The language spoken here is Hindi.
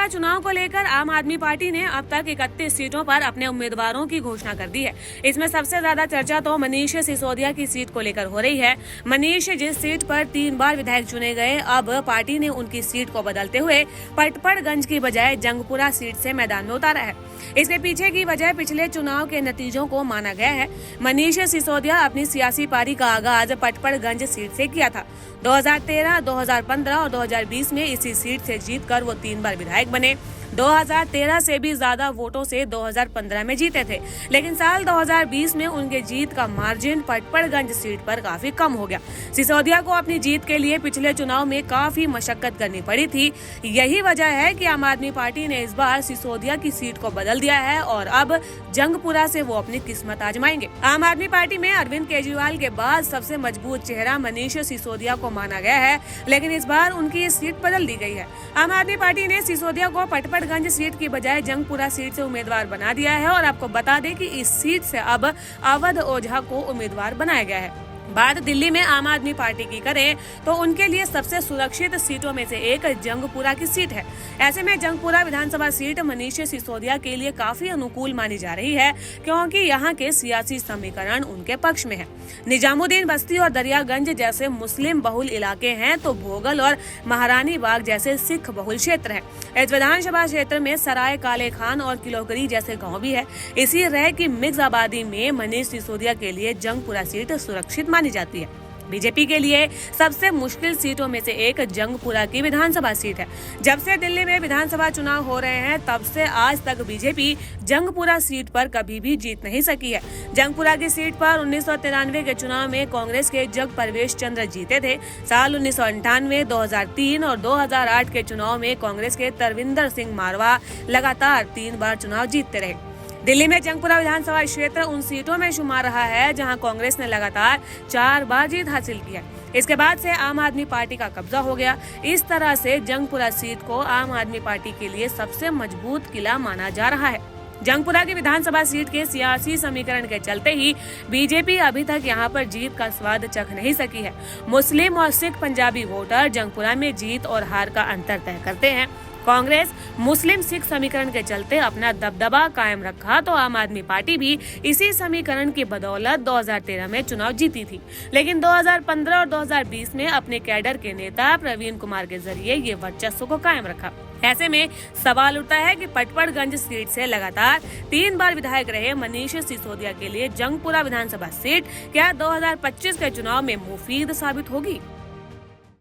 विधानसभा चुनाव को लेकर आम आदमी पार्टी ने अब तक 31 सीटों पर अपने उम्मीदवारों की घोषणा कर दी है। इसमें सबसे ज्यादा चर्चा तो मनीष सिसोदिया की सीट को लेकर हो रही है। मनीष जिस सीट पर 3 बार विधायक चुने गए, अब पार्टी ने उनकी सीट को बदलते हुए पटपड़गंज की बजाय जंगपुरा सीट से मैदान में उतारा है। इसके पीछे की वजह पिछले चुनाव के नतीजों को माना गया है। मनीष सिसोदिया अपनी सियासी पारी का आगाज पटपड़गंज सीट से किया था। 2013, 2015 और 2020 में इसी सीट से जीतकर वो 3 बार विधायक बने। 2013 से भी ज्यादा वोटों से 2015 में जीते थे, लेकिन साल 2020 में उनके जीत का मार्जिन पटपड़गंज सीट पर काफी कम हो गया। सिसोदिया को अपनी जीत के लिए पिछले चुनाव में काफी मशक्कत करनी पड़ी थी। यही वजह है कि आम आदमी पार्टी ने इस बार सिसोदिया की सीट को बदल दिया है और अब जंगपुरा से वो अपनी किस्मत आजमाएंगे। आम आदमी पार्टी में अरविंद केजरीवाल के बाद सबसे मजबूत चेहरा मनीष सिसोदिया को माना गया है, लेकिन इस बार उनकी सीट बदल दी गई है। आम आदमी पार्टी ने सिसोदिया को पटपड़गंज सीट की बजाय जंगपुरा सीट से उम्मीदवार बना दिया है और आपको बता दें कि इस सीट से अब अवध ओझा को उम्मीदवार बनाया गया है। बात दिल्ली में आम आदमी पार्टी की करें तो उनके लिए सबसे सुरक्षित सीटों में से एक जंगपुरा की सीट है। ऐसे में जंगपुरा विधानसभा सीट मनीष सिसोदिया के लिए काफी अनुकूल मानी जा रही है, क्योंकि यहाँ के सियासी समीकरण उनके पक्ष में है। निजामुद्दीन बस्ती और दरियागंज जैसे मुस्लिम बहुल इलाके हैं, तो भोगल और महारानी बाग जैसे सिख बहुल क्षेत्र है। इस विधानसभा क्षेत्र में सराय काले खान और किलोकरी जैसे गाँव भी है। इसी रह की मिक्स आबादी में मनीष सिसोदिया के लिए जंगपुरा सीट सुरक्षित मानी जाती है। बीजेपी के लिए सबसे मुश्किल सीटों में से एक जंगपुरा की विधानसभा सीट है। जब से दिल्ली में विधानसभा चुनाव हो रहे हैं, तब से आज तक बीजेपी जंगपुरा सीट पर कभी भी जीत नहीं सकी है। जंगपुरा की सीट पर 1993 के चुनाव में कांग्रेस के जग प्रवेश चंद्र जीते थे। साल 1998, 2003 और 2008 के चुनाव में कांग्रेस के तरविंदर सिंह मारवा लगातार 3 बार चुनाव जीतते रहे। दिल्ली में जंगपुरा विधानसभा क्षेत्र उन सीटों में शुमार रहा है जहां कांग्रेस ने लगातार 4 बार जीत हासिल की है। इसके बाद से आम आदमी पार्टी का कब्जा हो गया। इस तरह से जंगपुरा सीट को आम आदमी पार्टी के लिए सबसे मजबूत किला माना जा रहा है। जंगपुरा की विधानसभा सीट के सियासी समीकरण के चलते ही बीजेपी अभी तक यहां पर जीत का स्वाद चख नहीं सकी है। मुस्लिम और सिख पंजाबी वोटर जंगपुरा में जीत और हार का अंतर तय करते हैं। कांग्रेस मुस्लिम सिख समीकरण के चलते अपना दबदबा कायम रखा, तो आम आदमी पार्टी भी इसी समीकरण की बदौलत 2013 में चुनाव जीती थी, लेकिन 2015 और 2020 में अपने कैडर के नेता प्रवीण कुमार के जरिए ये वर्चस्व को कायम रखा। ऐसे में सवाल उठता है कि पटपड़गंज सीट से लगातार 3 बार विधायक रहे मनीष सिसोदिया के लिए जंगपुरा विधानसभा सीट क्या 2025 के चुनाव में मुफीद साबित होगी?